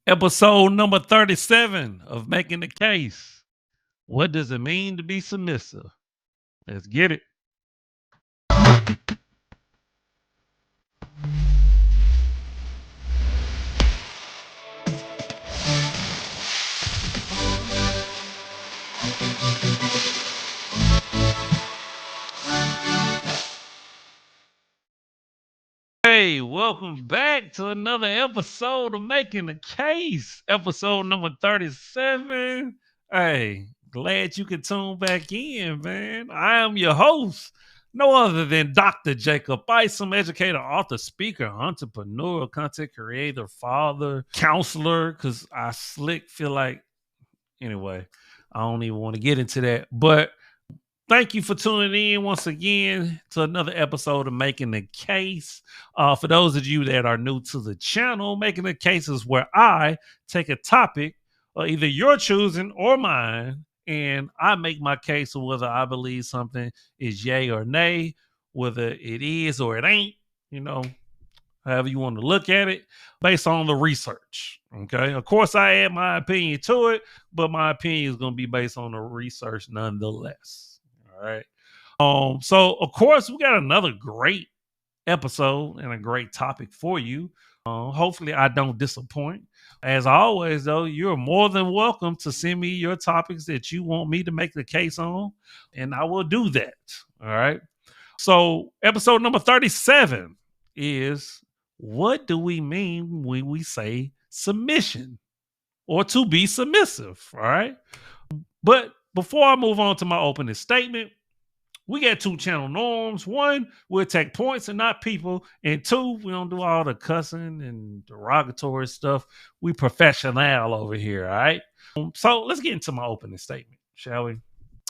Episode number 37 of Making the Case. What does it mean to be submissive? Let's get it. Hey, welcome back to another episode of Making the Case. Episode number 37. Hey, glad you could tune back in, man. I am your host, no other than Dr. Jacob Isom, educator, author, speaker, entrepreneur, content creator, father, counselor, because I feel like, anyway, I don't even want to get into that. But thank you for tuning in once again to another episode of Making the Case. For those of you that are new to the channel, Making the Case is where I take a topic, either your choosing or mine, and I make my case of whether I believe something is yay or nay, whether it is or it ain't, you know, however you want to look at it, based on the research. Okay. Of course, I add my opinion to it, but my opinion is going to be based on the research nonetheless. All right. So of course, we got another great episode and a great topic for you. Hopefully, I don't disappoint. As always, though, you're more than welcome to send me your topics that you want me to make the case on, and I will do that. All right. So, episode number 37 is, what do we mean when we say submission or to be submissive? All right. But before I move on to my opening statement, we got two channel norms. One, we'll take points and not people. And two, we don't do all the cussing and derogatory stuff. We professional over here. All right. So let's get into my opening statement, shall we?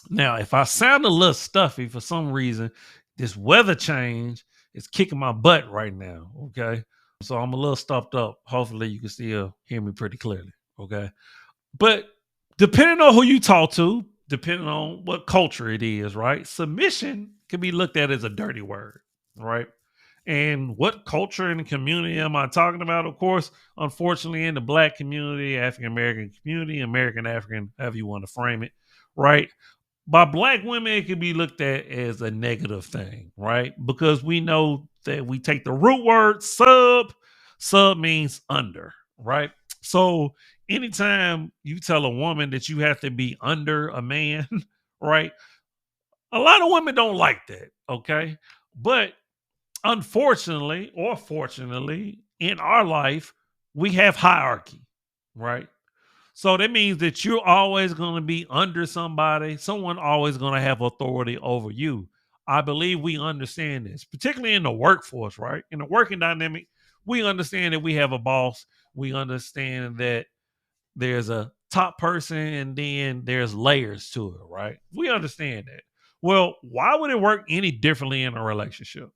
Now, if I sound a little stuffy for some reason, this weather change is kicking my butt right now. Okay. So I'm a little stuffed up. Hopefully you can still hear me pretty clearly. Okay. But depending on who you talk to, depending on what culture it is, right? Submission can be looked at as a dirty word, right? And what culture and community am I talking about? Of course, unfortunately, in the Black community, African American community, American African, however you want to frame it, right? By Black women, it can be looked at as a negative thing, right? Because we know that we take the root word sub means under, right? So anytime you tell a woman that you have to be under a man, right? A lot of women don't like that, okay? But unfortunately or fortunately, in our life, we have hierarchy, right? So that means that you're always going to be under somebody. Someone always going to have authority over you. I believe we understand this, particularly in the workforce, right? In the working dynamic, we understand that we have a boss. We understand that there's a top person and then there's layers to it, right? We understand that. Well, why would it work any differently in a relationship,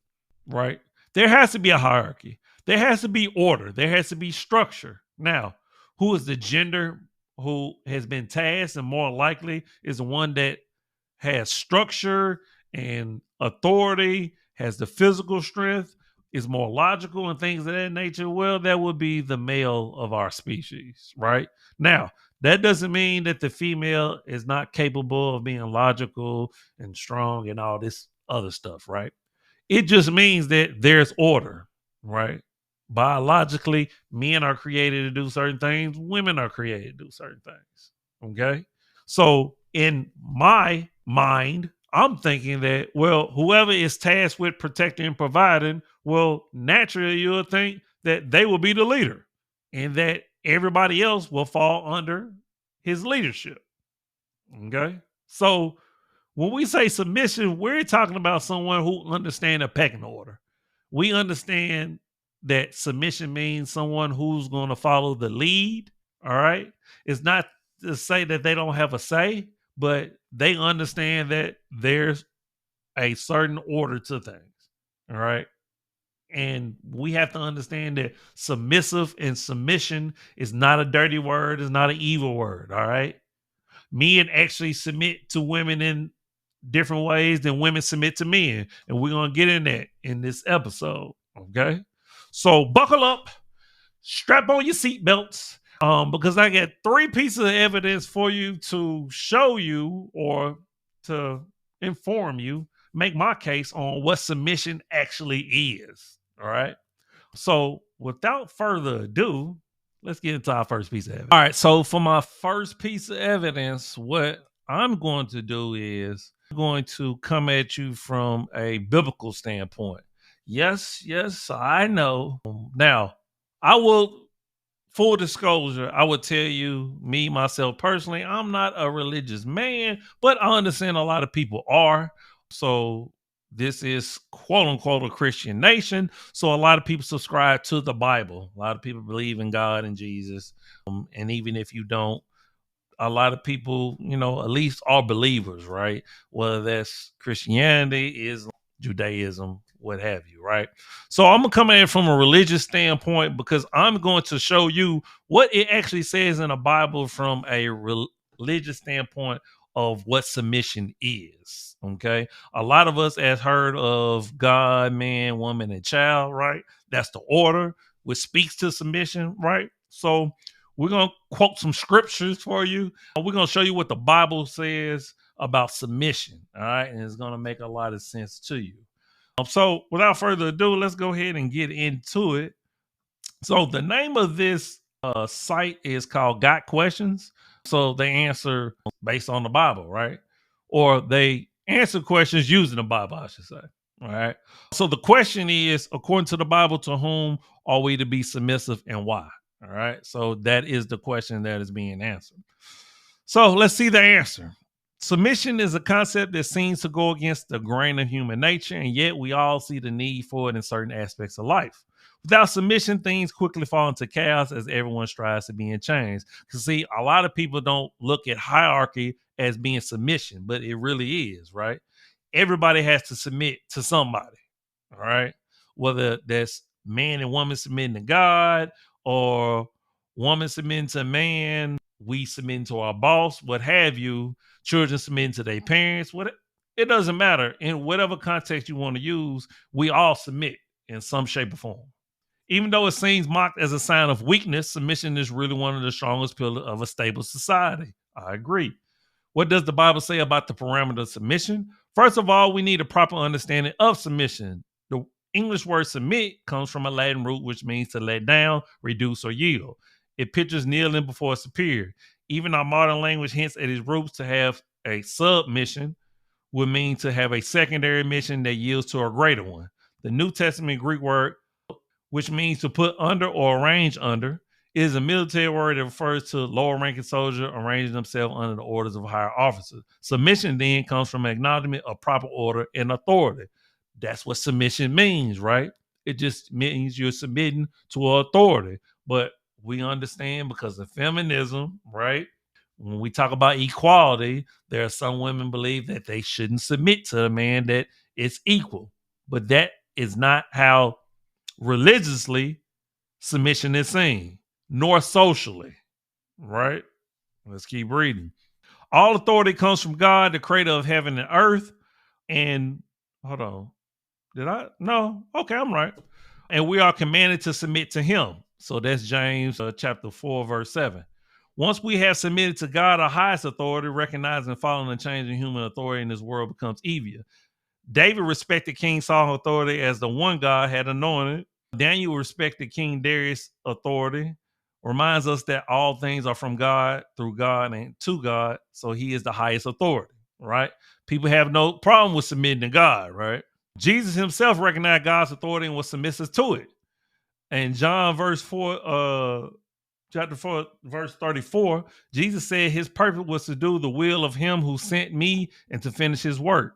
right? There has to be a hierarchy. There has to be order. There has to be structure. Now, who is the gender who has been tasked and more likely is the one that has structure and authority, has the physical strength, is more logical and things of that nature? Well, that would be the male of our species, right? Now, that doesn't mean that the female is not capable of being logical and strong and all this other stuff, right? It just means that there's order, right? Biologically, men are created to do certain things, women are created to do certain things. Okay. So, in my mind, I'm thinking that, well, whoever is tasked with protecting and providing, well, naturally, you'll think that they will be the leader and that everybody else will fall under his leadership. Okay. So, when we say submission, we're talking about someone who understands a pecking order. We understand that submission means someone who's going to follow the lead. All right. It's not to say that they don't have a say, but they understand that there's a certain order to things. All right. And we have to understand that submissive and submission is not a dirty word, it's not an evil word. All right. Men actually submit to women in different ways than women submit to men. And we're going to get in that in this episode. Okay. So buckle up, strap on your seatbelts. Because I got three pieces of evidence for you to show you or to inform you, make my case on what submission actually is. All right. So without further ado, let's get into our first piece of evidence. All right. So for my first piece of evidence, what I'm going to do is I'm going to come at you from a biblical standpoint. Yes, I know. Now, I will full disclosure, I would tell you, me, myself personally, I'm not a religious man, but I understand a lot of people are. So this is quote unquote a Christian nation. So a lot of people subscribe to the Bible. A lot of people believe in God and Jesus. And even if you don't, a lot of people, at least are believers, right? Whether that's Christianity, Islam, Judaism, what have you, right? So I'm gonna come at it from a religious standpoint because I'm going to show you what it actually says in the Bible from a religious standpoint of what submission is. Okay, a lot of us has heard of God, man, woman, and child, right? That's the order which speaks to submission, right? So we're going to quote some scriptures for you. We're going to show you what the Bible says about submission. All right. And it's going to make a lot of sense to you. So without further ado, let's go ahead and get into it. So the name of this site is called Got Questions. So they answer based on the Bible, right? Or they answer questions using the Bible, I should say. All right. So the question is, according to the Bible, to whom are we to be submissive and why? All right. So that is the question that is being answered. So let's see the answer. Submission is a concept that seems to go against the grain of human nature, and yet we all see the need for it in certain aspects of life. Without submission, things quickly fall into chaos as everyone strives to be in chains. Because, see, a lot of people don't look at hierarchy as being submission, but it really is, right? Everybody has to submit to somebody, all right? Whether that's man and woman submitting to God or woman submitting to man, we submitting to our boss, what have you, children submitting to their parents, what it doesn't matter. In whatever context you want to use, we all submit in some shape or form. Even though it seems mocked as a sign of weakness, submission is really one of the strongest pillars of a stable society. I agree. What does the Bible say about the parameter of submission? First of all, we need a proper understanding of submission. The English word submit comes from a Latin root, which means to let down, reduce, or yield. It pictures kneeling before a superior. Even our modern language hints at its roots. To have a submission would mean to have a secondary mission that yields to a greater one. The New Testament Greek word, which means to put under or arrange under, is a military word that refers to lower ranking soldiers arranging themselves under the orders of higher officers. Submission then comes from acknowledgement of proper order and authority. That's what submission means, right? It just means you're submitting to authority. But we understand because of feminism, right? When we talk about equality, there are some women believe that they shouldn't submit to a man that is equal. But that is not how religiously submission is seen, nor socially, right? Let's keep reading. All authority comes from God, the creator of heaven and earth. And hold on. Did I? No. Okay, I'm right. And we are commanded to submit to him. So that's James chapter 4, verse 7. Once we have submitted to God, our highest authority, recognizing and following the changing human authority in this world becomes easier. David respected King Saul's authority as the one God had anointed. Daniel respected King Darius' authority. Reminds us that all things are from God, through God, and to God. So he is the highest authority, right? People have no problem with submitting to God, right? Jesus himself recognized God's authority and was submissive to it. And John chapter 4, verse 34, Jesus said his purpose was to do the will of him who sent me and to finish his work.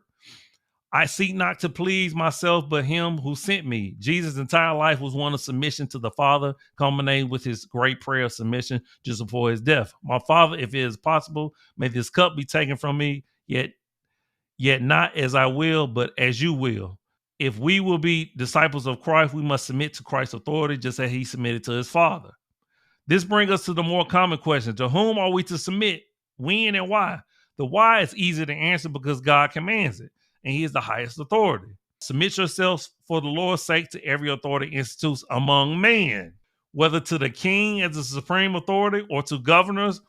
I seek not to please myself, but him who sent me. Jesus' entire life was one of submission to the Father, culminating with his great prayer of submission just before his death. My Father, if it is possible, may this cup be taken from me, yet not as I will, but as you will. If we will be disciples of Christ, we must submit to Christ's authority, just as he submitted to his Father. This brings us to the more common question. To whom are we to submit? When and why? The why is easy to answer because God commands it, and he is the highest authority. Submit yourselves for the Lord's sake to every authority instituted among men. whether to the king as the supreme authority or to governors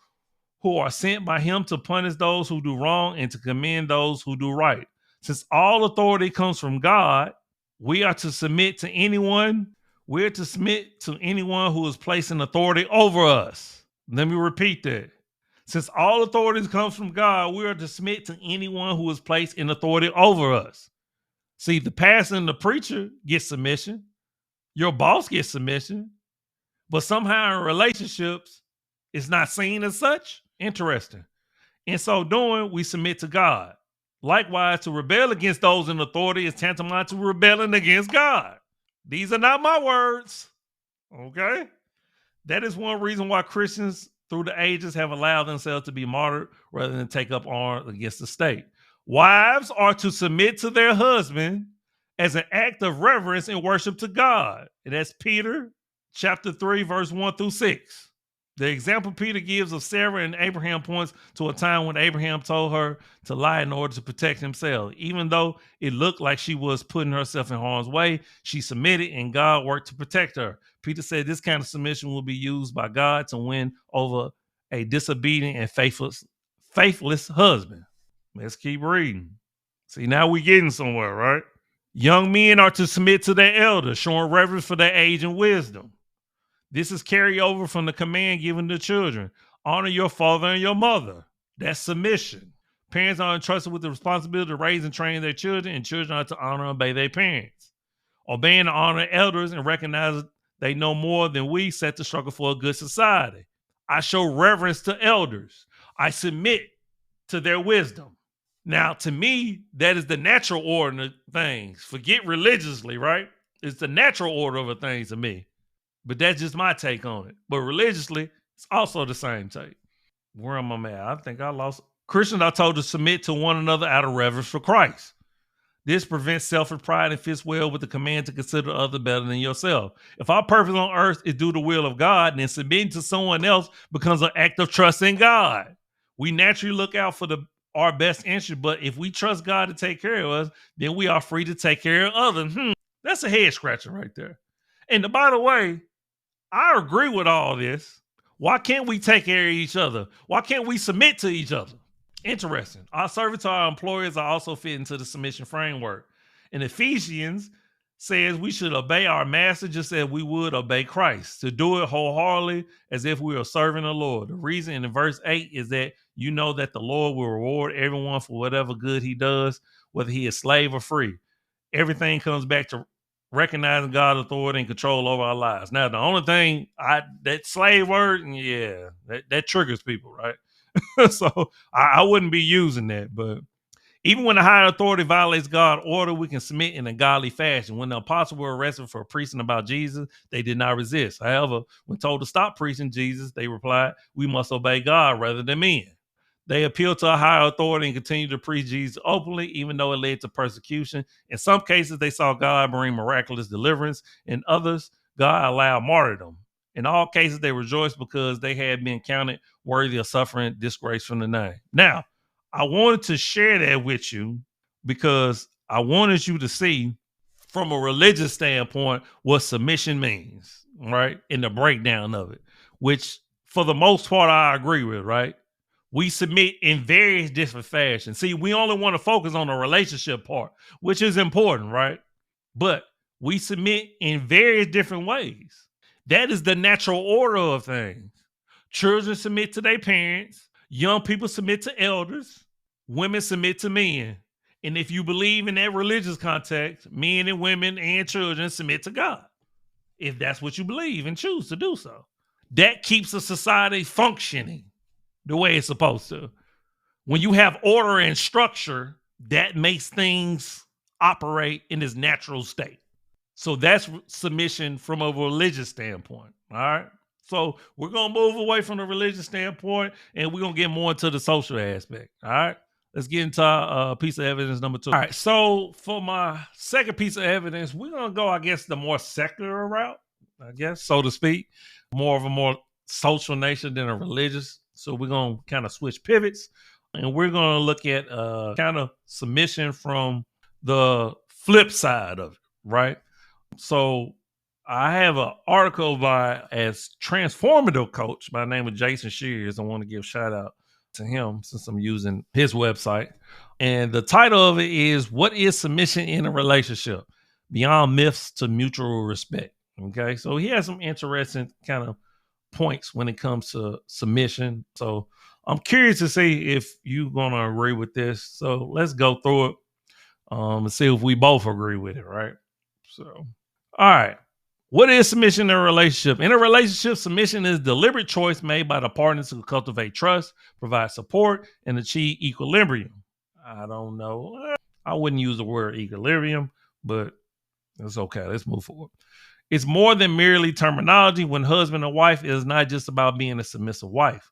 who are sent by him to punish those who do wrong and to commend those who do right. Since all authority comes from God, we are to submit to anyone. We're to submit to anyone who is placing authority over us. Let me repeat that. Since all authority comes from God, we are to submit to anyone who is placed in authority over us. See, the pastor and the preacher get submission. Your boss gets submission. But somehow in relationships, it's not seen as such. Interesting. In so doing, we submit to God. Likewise, to rebel against those in authority is tantamount to rebelling against God. These are not my words. Okay? That is one reason why Christians through the ages have allowed themselves to be martyred rather than take up arms against the state. Wives are to submit to their husband as an act of reverence and worship to God. And that's Peter chapter 3, verse 1 through 6. The example Peter gives of Sarah and Abraham points to a time when Abraham told her to lie in order to protect himself. Even though it looked like she was putting herself in harm's way, she submitted and God worked to protect her. Peter said this kind of submission will be used by God to win over a disobedient and faithless husband. Let's keep reading. See, now we're getting somewhere, right? Young men are to submit to their elders, showing reverence for their age and wisdom. This is carryover from the command given to children. Honor your father and your mother. That's submission. Parents are entrusted with the responsibility to raise and train their children, and children are to honor and obey their parents. Obeying and honor elders and recognize they know more than we set the struggle for a good society. I show reverence to elders. I submit to their wisdom. Now, to me, that is the natural order of things. Forget religiously, right? It's the natural order of things to me. But that's just my take on it. But religiously, it's also the same take. Where am I at? I think I lost. Christians are told to submit to one another out of reverence for Christ. This prevents selfish pride and fits well with the command to consider others better than yourself. If our purpose on earth is do the will of God, then submitting to someone else becomes an act of trust in God. We naturally look out for our best interest, but if we trust God to take care of us, then we are free to take care of others. That's a head scratcher right there. And by the way, I agree with all this. Why can't we take care of each other? Why can't we submit to each other? Interesting. Our service to our employers are also fit into the submission framework. In Ephesians says we should obey our master just as we would obey Christ, to do it wholeheartedly as if we are serving the Lord. The reason in verse 8 is that you know that the Lord will reward everyone for whatever good he does, whether he is slave or free. Everything comes back to recognizing God's authority and control over our lives. Now, the only thing that slave word, yeah, that triggers people, right? So I wouldn't be using that. But even when the higher authority violates God's order, we can submit in a godly fashion. When the apostles were arrested for preaching about Jesus, they did not resist. However, when told to stop preaching Jesus, they replied, "We must obey God rather than men." They appealed to a higher authority and continued to preach Jesus openly, even though it led to persecution. In some cases, they saw God bring miraculous deliverance. In others, God allowed martyrdom. In all cases, they rejoiced because they had been counted worthy of suffering disgrace from the name. Now, I wanted to share that with you because I wanted you to see from a religious standpoint what submission means, right? In the breakdown of it, which for the most part, I agree with, right? We submit in various different fashions. See, we only want to focus on the relationship part, which is important, right? But we submit in various different ways. That is the natural order of things. Children submit to their parents. Young people submit to elders. Women submit to men. And if you believe in that religious context, men and women and children submit to God. If that's what you believe and choose to do so. That keeps a society functioning the way it's supposed to. When you have order and structure, that makes things operate in its natural state. So that's submission from a religious standpoint. All right. So we're going to move away from the religious standpoint and we're going to get more into the social aspect. All right. Let's get into our piece of evidence number 2. All right. So for my second piece of evidence, we're going to go, I guess, the more secular route, I guess, so to speak. More of a more social nature than a religious. So we're going to kind of switch pivots and we're going to look at kind of submission from the flip side of it, right? So I have an article by as transformative coach by the name of Jason Shears. I want to give a shout out to him since I'm using his website. And the title of it is "What is Submission in a Relationship? Beyond Myths to Mutual Respect." Okay. So he has some interesting kind of points when it comes to submission. So I'm curious to see if you're gonna agree with this. So let's go through it and see if we both agree with it, right? So all right. What is submission in a relationship? In a relationship, submission is deliberate choice made by the partners to cultivate trust, provide support, and achieve equilibrium. I don't know. I wouldn't use the word equilibrium, but it's okay. Let's move forward. It's more than merely terminology. When husband and wife, it is not just about being a submissive wife.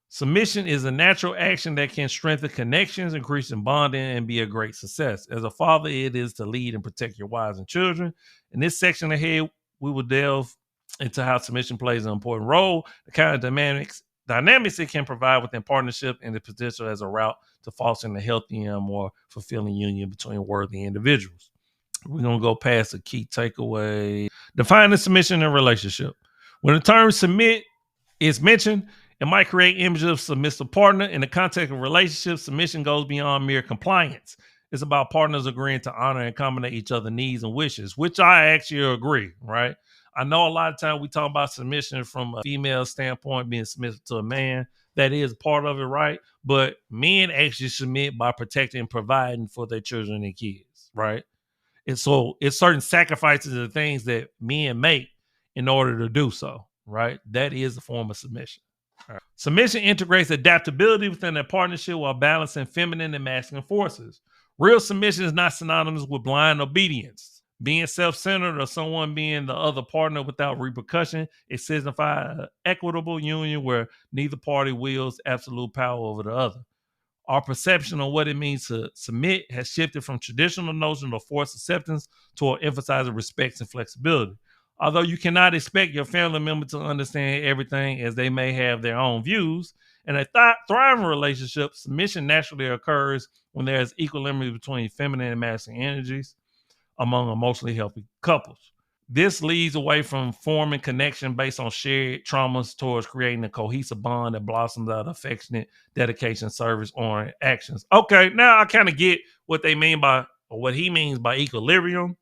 Submission is a natural action that can strengthen connections, increase in bonding, and be a great success. As a father, it is to lead and protect your wives and children. In this section ahead, we will delve into how submission plays an important role, the kind of dynamics it can provide within partnership, and the potential as a route to fostering a healthy and more fulfilling union between worthy individuals. We're going to go past the key takeaway. Define the submission in a relationship. When the term submit is mentioned, it might create images of submissive partner. In the context of relationships, submission goes beyond mere compliance. It's about partners agreeing to honor and accommodate each other's needs and wishes, which I actually agree, right? I know a lot of times we talk about submission from a female standpoint, being submissive to a man. That is part of it, right? But men actually submit by protecting and providing for their children and kids, right? And so it's certain sacrifices and things that men make in order to do so, right? That is a form of submission. Right. Submission integrates adaptability within a partnership while balancing feminine and masculine forces. Real submission is not synonymous with blind obedience. Being self-centered or someone being the other partner without repercussion, it signifies an equitable union where neither party wields absolute power over the other. Our perception of what it means to submit has shifted from traditional notion of forced acceptance toward emphasizing respect and flexibility. Although you cannot expect your family member to understand everything as they may have their own views, in a thriving relationship, submission naturally occurs when there is equilibrium between feminine and masculine energies among emotionally healthy couples. This leads away from forming connection based on shared traumas towards creating a cohesive bond that blossoms out of affectionate dedication, service, or actions. Okay, now I kind of get what they mean by, or what he means by equilibrium,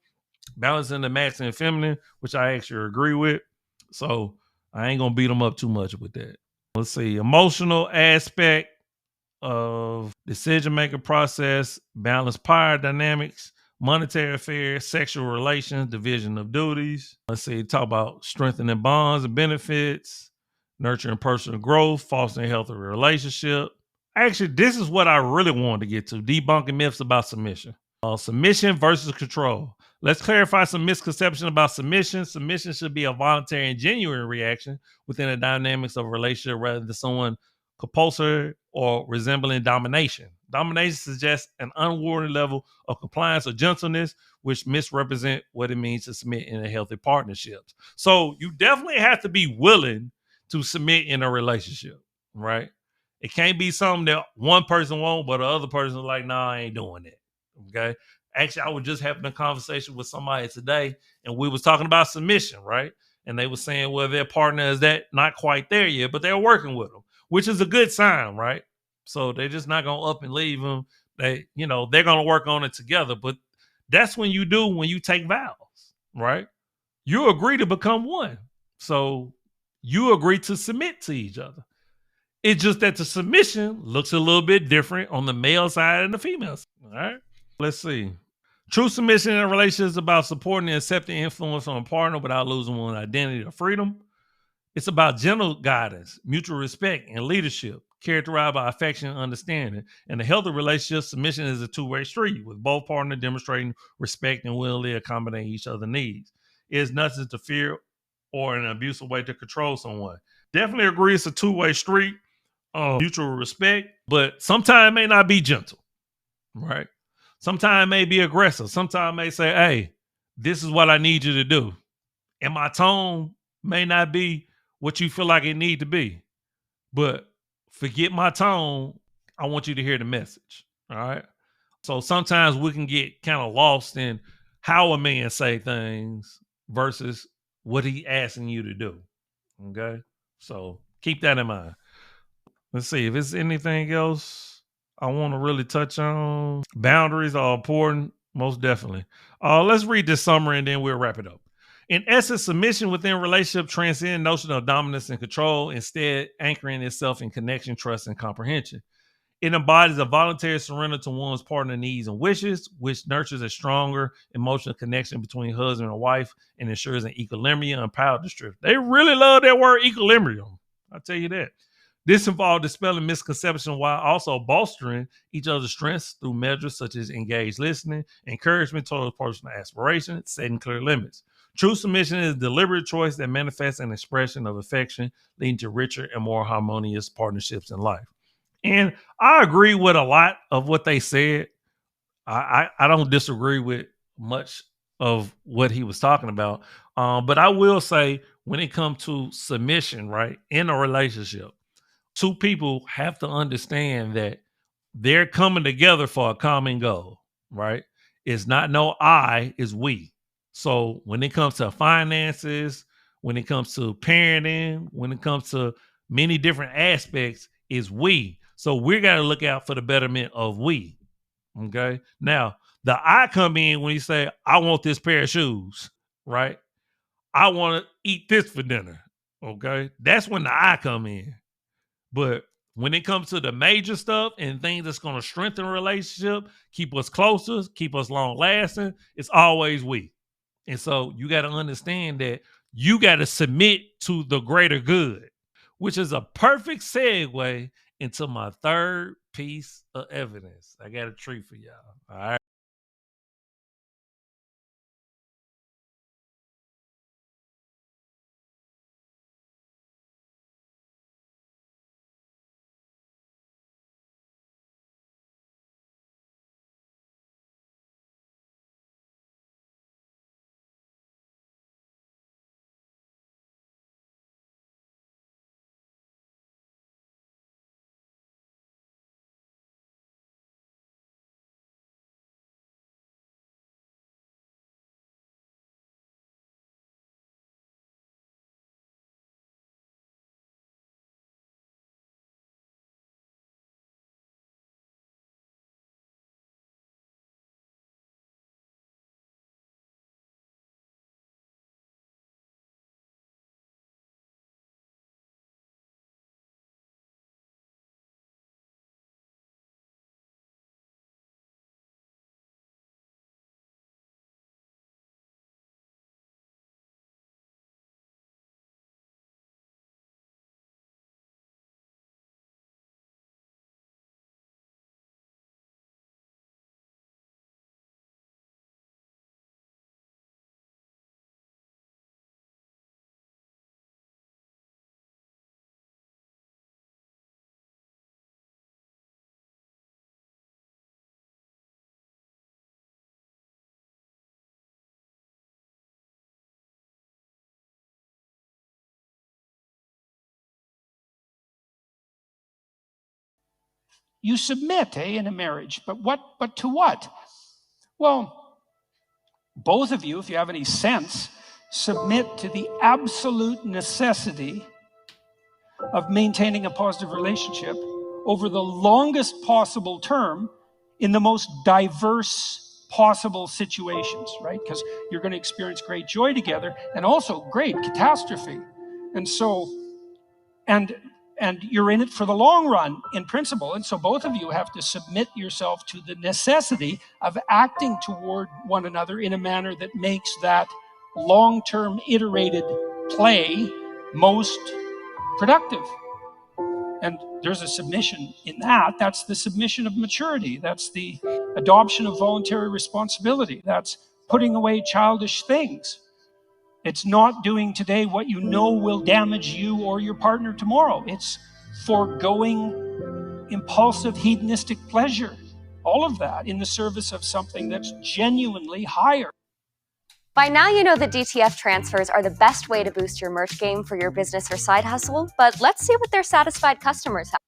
balancing the masculine and feminine, which I actually agree with. So I ain't gonna beat them up too much with that. Let's see, emotional aspect of decision-making process, balanced power dynamics, monetary affairs, sexual relations, division of duties. Let's see, talk about strengthening bonds and benefits, nurturing personal growth, fostering healthy relationship. Actually, this is what I really wanted to get to, debunking myths about submission. Submission versus control. Let's clarify some misconceptions about submission. Submission should be a voluntary and genuine reaction within the dynamics of a relationship rather than someone compulsory or resembling domination. Domination suggests an unwarranted level of compliance or gentleness, which misrepresent what it means to submit in a healthy partnership. So you definitely have to be willing to submit in a relationship, right? It can't be something that one person won't, but the other person is like, nah, I ain't doing it. Okay. Actually, I was just having a conversation with somebody today, and we was talking about submission, right? And they were saying, well, their partner is that not quite there yet, but they're working with them, which is a good sign, right? So they're just not gonna up and leave them. They're gonna work on it together. But that's when you take vows, right? You agree to become one. So you agree to submit to each other. It's just that the submission looks a little bit different on the male side and the female side. All right. Let's see. True submission in a relationship is about supporting and accepting influence on a partner without losing one's identity or freedom. It's about gentle guidance, mutual respect, and leadership, characterized by affection and understanding. In a healthy relationship, submission is a two-way street, with both partners demonstrating respect and willingly accommodating each other's needs. It is nothing to fear or an abusive way to control someone. Definitely agree it's a two-way street, mutual respect, but sometimes it may not be gentle, right? Sometimes it may be aggressive. Sometimes it may say, hey, this is what I need you to do. And my tone may not be what you feel like it need to be. But forget my tone. I want you to hear the message. All right. So sometimes we can get kind of lost in how a man say things versus what he asking you to do. Okay. So keep that in mind. Let's see if it's anything else I want to really touch on. Boundaries are important, most definitely. Let's read this summary and then we'll wrap it up. In essence, submission within relationship transcends notion of dominance and control, instead anchoring itself in connection, trust, and comprehension. It embodies a voluntary surrender to one's partner needs and wishes, which nurtures a stronger emotional connection between husband and wife and ensures an equilibrium and power distribution. They really love that word equilibrium. I'll tell you that. This involved dispelling misconceptions while also bolstering each other's strengths through measures such as engaged listening, encouragement towards personal aspirations, setting clear limits. True submission is a deliberate choice that manifests an expression of affection, leading to richer and more harmonious partnerships in life. And I agree with a lot of what they said. I don't disagree with much of what he was talking about. But I will say when it comes to submission, right, in a relationship, two people have to understand that they're coming together for a common goal, right? It's not no I, it's we. So when it comes to finances, when it comes to parenting, when it comes to many different aspects, is we. So we got to look out for the betterment of we. Okay. Now, the I come in when you say, I want this pair of shoes, right? I want to eat this for dinner. Okay. That's when the I come in. But when it comes to the major stuff and things that's going to strengthen a relationship, keep us closer, keep us long lasting, it's always we. And so you got to understand that you got to submit to the greater good, which is a perfect segue into my third piece of evidence. I got a treat for y'all. All right. You submit, in a marriage, but to what? Well, both of you, if you have any sense, submit to the absolute necessity of maintaining a positive relationship over the longest possible term in the most diverse possible situations, right? Because you're going to experience great joy together and also great catastrophe. And so, and you're in it for the long run in principle. And so both of you have to submit yourself to the necessity of acting toward one another in a manner that makes that long-term iterated play most productive. And there's a submission in that. That's the submission of maturity. That's the adoption of voluntary responsibility. That's putting away childish things. It's not doing today what you know will damage you or your partner tomorrow. It's foregoing impulsive hedonistic pleasure. All of that in the service of something that's genuinely higher. By now you know that DTF transfers are the best way to boost your merch game for your business or side hustle, but let's see what their satisfied customers have.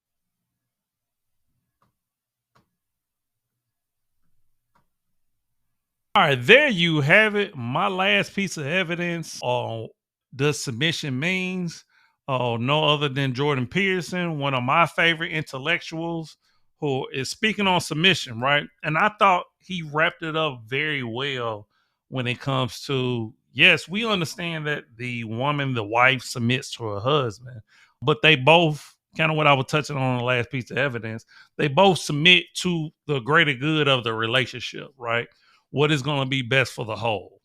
All right, there you have it. My last piece of evidence on does submission means? Oh, no other than Jordan Peterson, one of my favorite intellectuals, who is speaking on submission, right? And I thought he wrapped it up very well when it comes to, yes, we understand that the woman, the wife, submits to her husband, but they both, kind of what I was touching on in the last piece of evidence, they both submit to the greater good of the relationship, right? What is going to be best for the whole.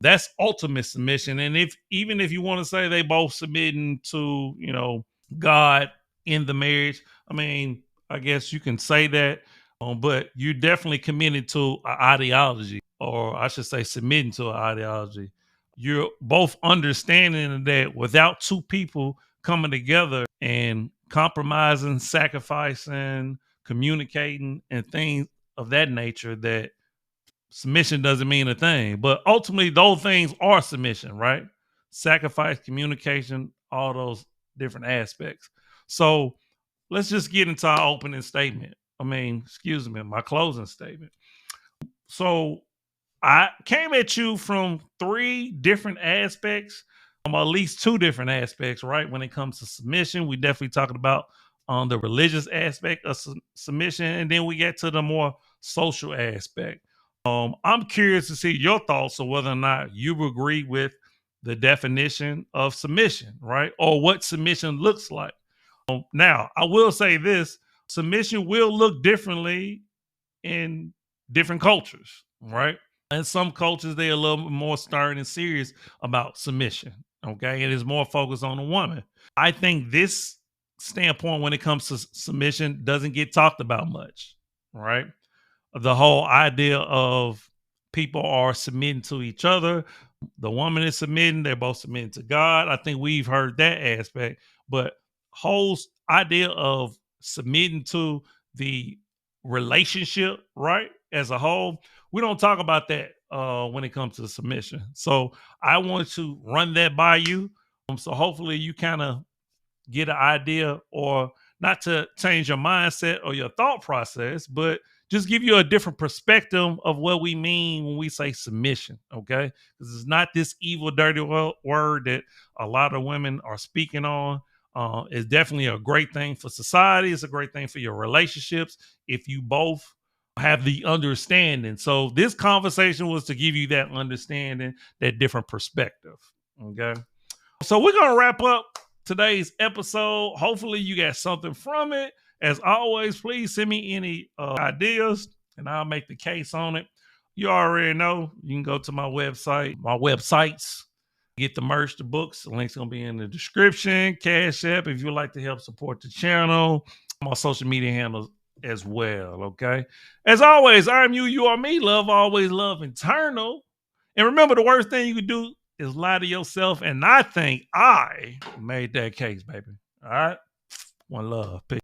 That's ultimate submission. And if even if you want to say they both submitting to, God in the marriage, I mean, I guess you can say that, but you're definitely committed to an ideology, or I should say, submitting to an ideology. You're both understanding that without two people coming together and compromising, sacrificing, communicating, and things of that nature, that submission doesn't mean a thing. But ultimately, those things are submission, right? Sacrifice, communication, all those different aspects. So let's just get into our opening statement. My closing statement. So I came at you from three different aspects, at least two different aspects, right? When it comes to submission, we definitely talking about the religious aspect of submission, and then we get to the more social aspect. I'm curious to see your thoughts on whether or not you agree with the definition of submission, right? Or what submission looks like. Now, I will say this: submission will look differently in different cultures, right? In some cultures, they're a little more stern and serious about submission. Okay. It is more focused on the woman. I think this standpoint, when it comes to submission, doesn't get talked about much, right? The whole idea of people are submitting to each other. The woman is submitting, they're both submitting to God. I think we've heard that aspect, but whole idea of submitting to the relationship, right, as a whole, we don't talk about that when it comes to submission. So I want to run that by you. So hopefully you kind of get an idea, or not to change your mindset or your thought process, but just give you a different perspective of what we mean when we say submission. Okay. Because it's not this evil, dirty word that a lot of women are speaking on. It's definitely a great thing for society. It's a great thing for your relationships if you both have the understanding. So this conversation was to give you that understanding, that different perspective. Okay. So we're going to wrap up today's episode. Hopefully you got something from it. As always, please send me any ideas and I'll make the case on it. You already know you can go to my websites, get the merch, the books. The link's going to be in the description. Cash App if you'd like to help support the channel. My social media handles as well, okay? As always, I'm you, you are me. Love, always love, eternal. And remember, the worst thing you can do is lie to yourself, and I think I made that case, baby. All right? One love. Peace.